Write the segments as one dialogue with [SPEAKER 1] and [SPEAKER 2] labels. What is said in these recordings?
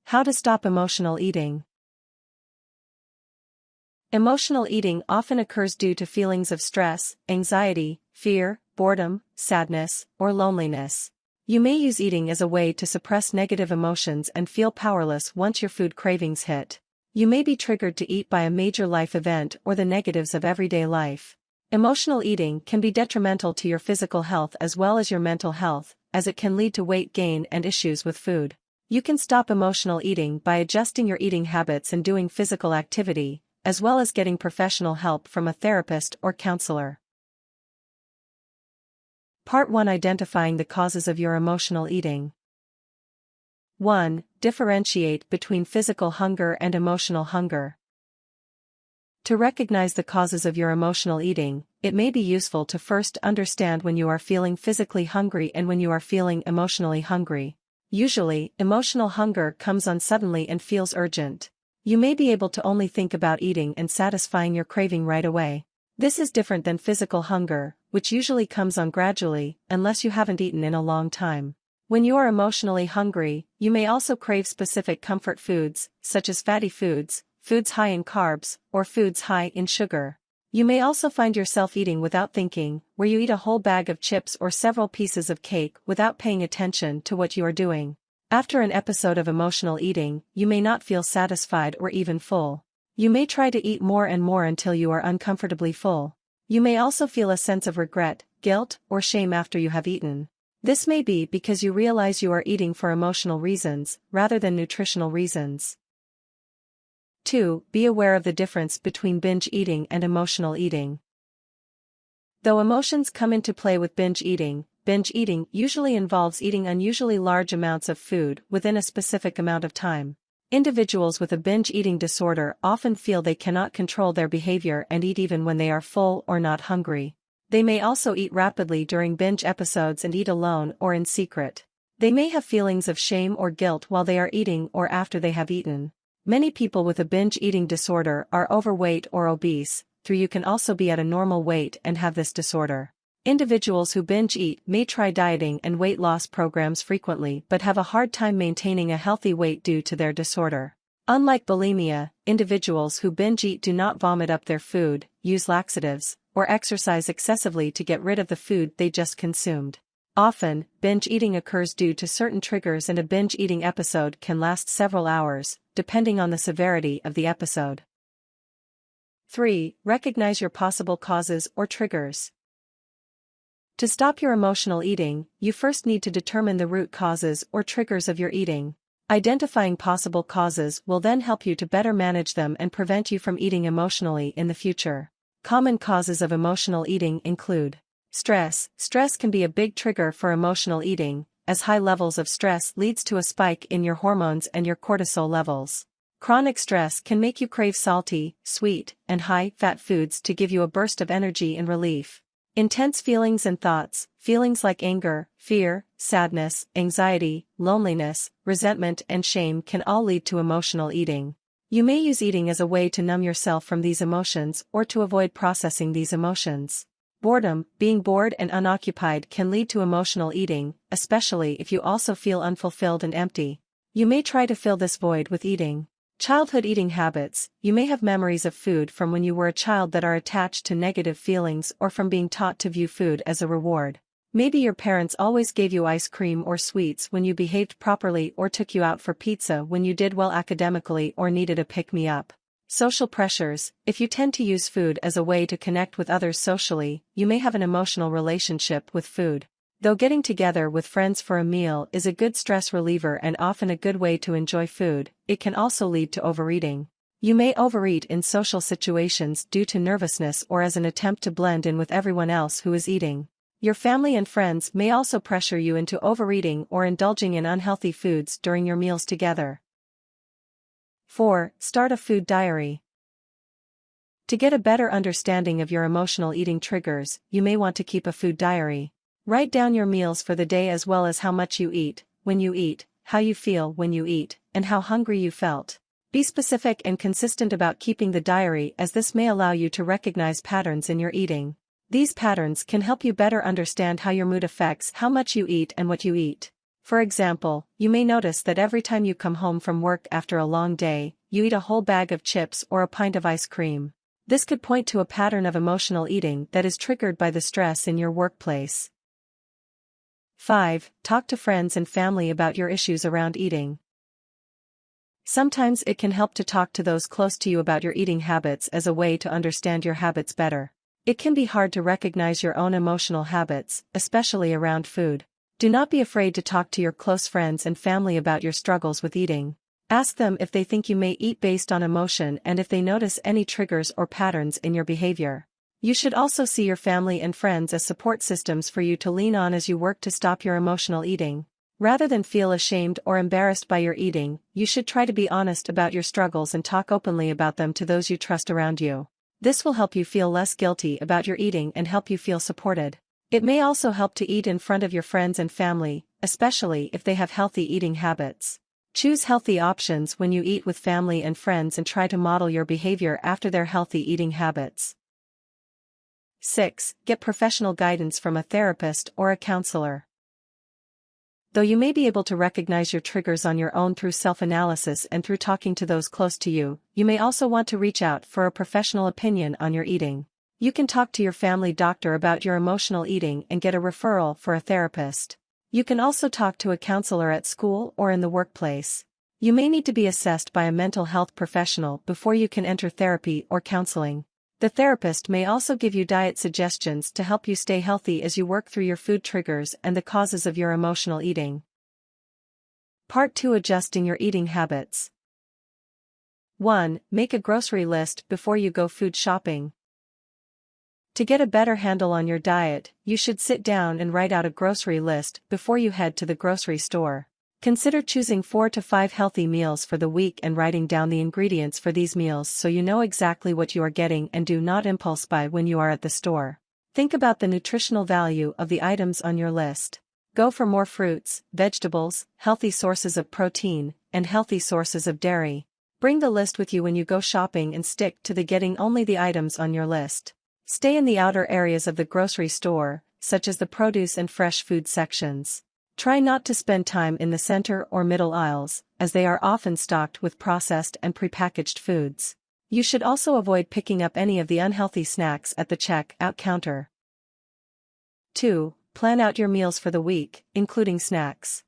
[SPEAKER 1] How to stop emotional eating. Emotional eating often occurs due to feelings of stress, anxiety, fear, boredom, sadness, or loneliness. You may use eating as a way to suppress negative emotions and feel powerless once your food cravings hit. You may be triggered to eat by a major life event or the negatives of everyday life. Emotional eating can be detrimental to your physical health as well as your mental health, as it can lead to weight gain and issues with food. You can stop emotional eating by adjusting your eating habits and doing physical activity, as well as getting professional help from a therapist or counselor. Part 1: Identifying the causes of your emotional eating. 1. Differentiate between physical hunger and emotional hunger. To recognize the causes of your emotional eating, it may be useful to first understand when you are feeling physically hungry and when you are feeling emotionally hungry. Usually, emotional hunger comes on suddenly and feels urgent. You may be able to only think about eating and satisfying your craving right away. This is different than physical hunger, which usually comes on gradually, unless you haven't eaten in a long time. When you are emotionally hungry, you may also crave specific comfort foods, such as fatty foods, foods high in carbs, or foods high in sugar. You may also find yourself eating without thinking, where you eat a whole bag of chips or several pieces of cake without paying attention to what you are doing. After an episode of emotional eating, you may not feel satisfied or even full. You may try to eat more and more until you are uncomfortably full. You may also feel a sense of regret, guilt, or shame after you have eaten. This may be because you realize you are eating for emotional reasons, rather than nutritional reasons. 2. Be aware of the difference between binge eating and emotional eating. Though emotions come into play with binge eating usually involves eating unusually large amounts of food within a specific amount of time. Individuals with a binge eating disorder often feel they cannot control their behavior and eat even when they are full or not hungry. They may also eat rapidly during binge episodes and eat alone or in secret. They may have feelings of shame or guilt while they are eating or after they have eaten. Many people with a binge eating disorder are overweight or obese, though you can also be at a normal weight and have this disorder. Individuals who binge eat may try dieting and weight loss programs frequently but have a hard time maintaining a healthy weight due to their disorder. Unlike bulimia, individuals who binge eat do not vomit up their food, use laxatives, or exercise excessively to get rid of the food they just consumed. Often, binge eating occurs due to certain triggers, and a binge eating episode can last several hours, depending on the severity of the episode. 3. Recognize your possible causes or triggers. To stop your emotional eating, you first need to determine the root causes or triggers of your eating. Identifying possible causes will then help you to better manage them and prevent you from eating emotionally in the future. Common causes of emotional eating include stress. Stress can be a big trigger for emotional eating, as high levels of stress leads to a spike in your hormones and your cortisol levels. Chronic stress can make you crave salty, sweet, and high-fat foods to give you a burst of energy and relief. Intense feelings and thoughts, feelings like anger, fear, sadness, anxiety, loneliness, resentment, and shame can all lead to emotional eating. You may use eating as a way to numb yourself from these emotions or to avoid processing these emotions. Boredom, being bored and unoccupied, can lead to emotional eating, especially if you also feel unfulfilled and empty. You may try to fill this void with eating. Childhood eating habits. You may have memories of food from when you were a child that are attached to negative feelings or from being taught to view food as a reward. Maybe your parents always gave you ice cream or sweets when you behaved properly, or took you out for pizza when you did well academically or needed a pick-me-up. Social pressures. If you tend to use food as a way to connect with others socially, you may have an emotional relationship with food. Though getting together with friends for a meal is a good stress reliever and often a good way to enjoy food, it can also lead to overeating. You may overeat in social situations due to nervousness or as an attempt to blend in with everyone else who is eating. Your family and friends may also pressure you into overeating or indulging in unhealthy foods during your meals together. 4. Start a food diary. To get a better understanding of your emotional eating triggers, you may want to keep a food diary. Write down your meals for the day as well as how much you eat, when you eat, how you feel when you eat, and how hungry you felt. Be specific and consistent about keeping the diary, as this may allow you to recognize patterns in your eating. These patterns can help you better understand how your mood affects how much you eat and what you eat. For example, you may notice that every time you come home from work after a long day, you eat a whole bag of chips or a pint of ice cream. This could point to a pattern of emotional eating that is triggered by the stress in your workplace. 5. Talk to friends and family about your issues around eating. Sometimes it can help to talk to those close to you about your eating habits as a way to understand your habits better. It can be hard to recognize your own emotional habits, especially around food. Do not be afraid to talk to your close friends and family about your struggles with eating. Ask them if they think you may eat based on emotion and if they notice any triggers or patterns in your behavior. You should also see your family and friends as support systems for you to lean on as you work to stop your emotional eating. Rather than feel ashamed or embarrassed by your eating, you should try to be honest about your struggles and talk openly about them to those you trust around you. This will help you feel less guilty about your eating and help you feel supported. It may also help to eat in front of your friends and family, especially if they have healthy eating habits. Choose healthy options when you eat with family and friends and try to model your behavior after their healthy eating habits. 6. Get professional guidance from a therapist or a counselor. Though you may be able to recognize your triggers on your own through self-analysis and through talking to those close to you, you may also want to reach out for a professional opinion on your eating. You can talk to your family doctor about your emotional eating and get a referral for a therapist. You can also talk to a counselor at school or in the workplace. You may need to be assessed by a mental health professional before you can enter therapy or counseling. The therapist may also give you diet suggestions to help you stay healthy as you work through your food triggers and the causes of your emotional eating. Part 2. Adjusting your eating habits. 1. Make a grocery list before you go food shopping. To get a better handle on your diet, you should sit down and write out a grocery list before you head to the grocery store. Consider choosing 4 to 5 healthy meals for the week and writing down the ingredients for these meals so you know exactly what you are getting and do not impulse buy when you are at the store. Think about the nutritional value of the items on your list. Go for more fruits, vegetables, healthy sources of protein, and healthy sources of dairy. Bring the list with you when you go shopping and stick to getting only the items on your list. Stay in the outer areas of the grocery store, such as the produce and fresh food sections. Try not to spend time in the center or middle aisles, as they are often stocked with processed and prepackaged foods. You should also avoid picking up any of the unhealthy snacks at the check-out counter. 2. Plan out your meals for the week, including snacks.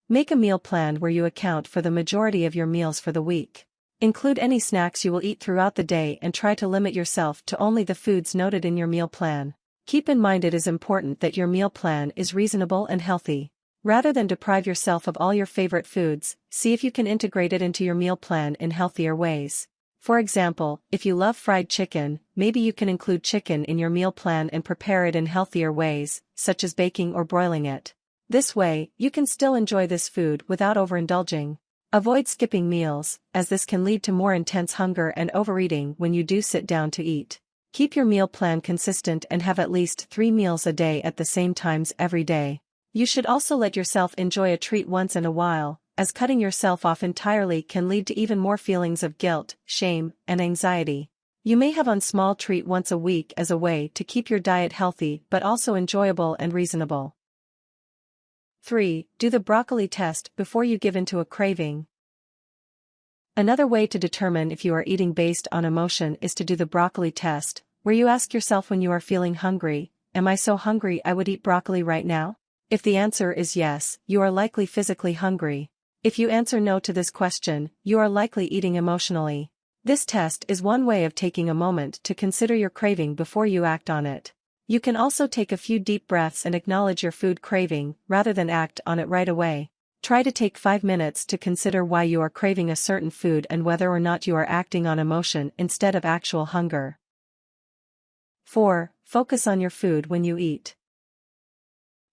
[SPEAKER 1] Make a meal plan where you account for the majority of your meals for the week. Include any snacks you will eat throughout the day and try to limit yourself to only the foods noted in your meal plan. Keep in mind it is important that your meal plan is reasonable and healthy. Rather than deprive yourself of all your favorite foods, see if you can integrate it into your meal plan in healthier ways. For example, if you love fried chicken, maybe you can include chicken in your meal plan and prepare it in healthier ways, such as baking or broiling it. This way, you can still enjoy this food without overindulging. Avoid skipping meals, as this can lead to more intense hunger and overeating when you do sit down to eat. Keep your meal plan consistent and have at least 3 meals a day at the same times every day. You should also let yourself enjoy a treat once in a while, as cutting yourself off entirely can lead to even more feelings of guilt, shame, and anxiety. You may have one small treat once a week as a way to keep your diet healthy but also enjoyable and reasonable. 3. Do the broccoli test before you give in to a craving. Another way to determine if you are eating based on emotion is to do the broccoli test, where you ask yourself when you are feeling hungry, "Am I so hungry I would eat broccoli right now?" If the answer is yes, you are likely physically hungry. If you answer no to this question, you are likely eating emotionally. This test is one way of taking a moment to consider your craving before you act on it. You can also take a few deep breaths and acknowledge your food craving rather than act on it right away. Try to take 5 minutes to consider why you are craving a certain food and whether or not you are acting on emotion instead of actual hunger. 4. Focus on your food when you eat.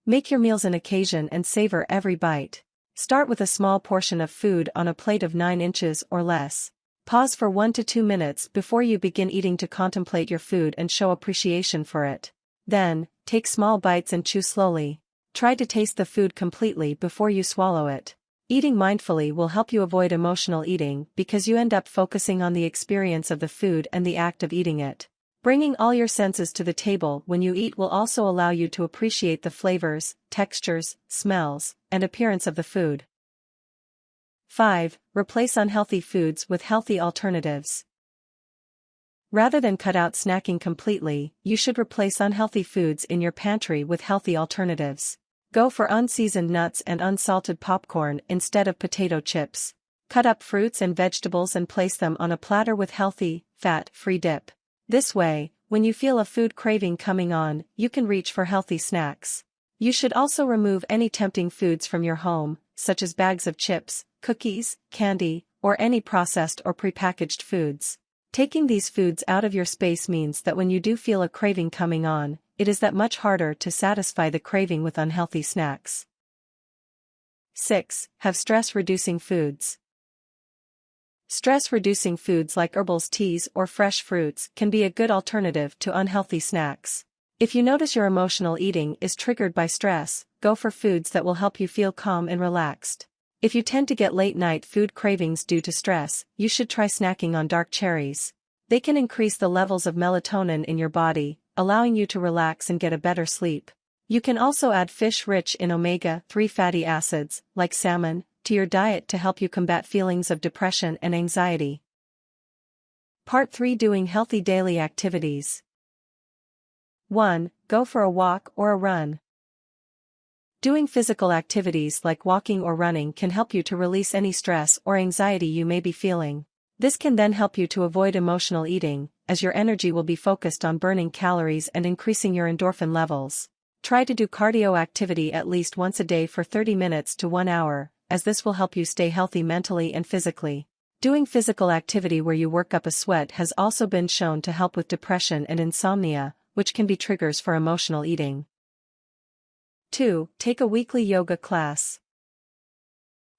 [SPEAKER 1] Make your meals an occasion and savor every bite. Start with a small portion of food on a plate of 9 inches or less. Pause for 1 to 2 minutes before you begin eating to contemplate your food and show appreciation for it. Then, take small bites and chew slowly. Try to taste the food completely before you swallow it. Eating mindfully will help you avoid emotional eating because you end up focusing on the experience of the food and the act of eating it. Bringing all your senses to the table when you eat will also allow you to appreciate the flavors, textures, smells, and appearance of the food. 5. Replace unhealthy foods with healthy alternatives. Rather than cut out snacking completely, you should replace unhealthy foods in your pantry with healthy alternatives. Go for unseasoned nuts and unsalted popcorn instead of potato chips. Cut up fruits and vegetables and place them on a platter with healthy, fat-free dip. This way, when you feel a food craving coming on, you can reach for healthy snacks. You should also remove any tempting foods from your home, such as bags of chips, cookies, candy, or any processed or prepackaged foods. Taking these foods out of your space means that when you do feel a craving coming on, it is that much harder to satisfy the craving with unhealthy snacks. 6. Have stress-reducing foods. Stress-reducing foods like herbals, teas, or fresh fruits can be a good alternative to unhealthy snacks. If you notice your emotional eating is triggered by stress, go for foods that will help you feel calm and relaxed. If you tend to get late-night food cravings due to stress, you should try snacking on dark cherries. They can increase the levels of melatonin in your body, allowing you to relax and get a better sleep. You can also add fish rich in omega-3 fatty acids, like salmon, to your diet to help you combat feelings of depression and anxiety. Part 3. Doing healthy daily activities. 1. Go for a walk or a run. Doing physical activities like walking or running can help you to release any stress or anxiety you may be feeling. This can then help you to avoid emotional eating, as your energy will be focused on burning calories and increasing your endorphin levels. Try to do cardio activity at least once a day for 30 minutes to 1 hour, as this will help you stay healthy mentally and physically. Doing physical activity where you work up a sweat has also been shown to help with depression and insomnia, which can be triggers for emotional eating. 2. Take a weekly yoga class.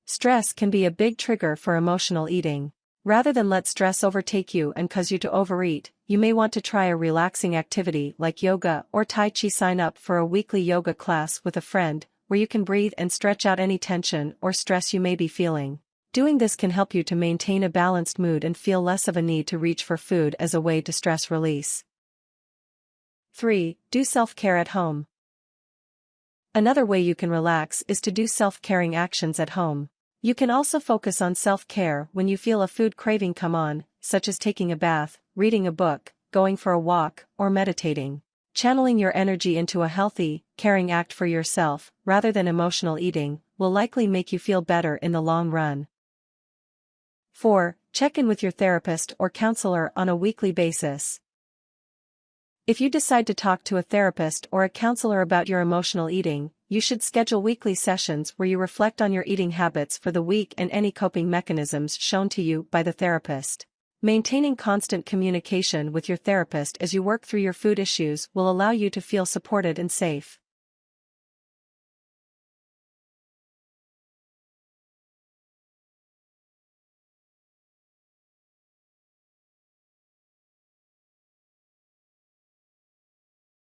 [SPEAKER 1] Stress can be a big trigger for emotional eating. Rather than let stress overtake you and cause you to overeat, you may want to try a relaxing activity like yoga or Tai Chi. Sign up for a weekly yoga class with a friend, where you can breathe and stretch out any tension or stress you may be feeling. Doing this can help you to maintain a balanced mood and feel less of a need to reach for food as a way to stress release. 3. Do self-care at home. Another way you can relax is to do self-caring actions at home. You can also focus on self-care when you feel a food craving come on, such as taking a bath, reading a book, going for a walk, or meditating. Channeling your energy into a healthy, caring act for yourself, rather than emotional eating, will likely make you feel better in the long run. 4. Check in with your therapist or counselor on a weekly basis. If you decide to talk to a therapist or a counselor about your emotional eating, you should schedule weekly sessions where you reflect on your eating habits for the week and any coping mechanisms shown to you by the therapist. Maintaining constant communication with your therapist as you work through your food issues will allow you to feel supported and safe.